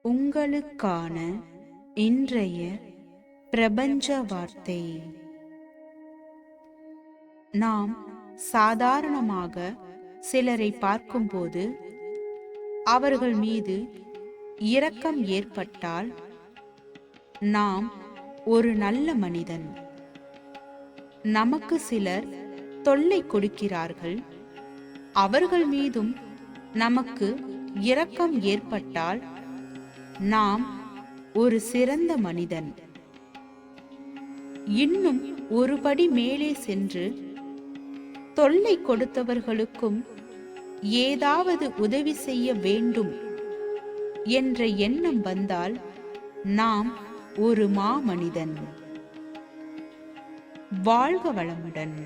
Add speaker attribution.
Speaker 1: உங்களுக்கான இன்றைய பிரபஞ்ச வார்த்தை. நாம் சாதாரணமாக சிலரை பார்க்கும்போது அவர்கள் மீது இரக்கம் ஏற்பட்டால் நாம் ஒரு நல்ல மனிதன். நமக்கு சிலர் தொல்லை கொடுக்கிறார்கள், அவர்கள் மீதும் நமக்கு இரக்கம் ஏற்பட்டால் நாம் ஒரு சிறந்த மனிதன். இன்னும் ஒருபடி மேலே சென்று தொல்லை கொடுத்தவர்களுக்கும் ஏதாவது உதவி செய்ய வேண்டும் என்ற எண்ணம் வந்தால் நாம் ஒரு மாமனிதன். வாழ்க வளமுடன்.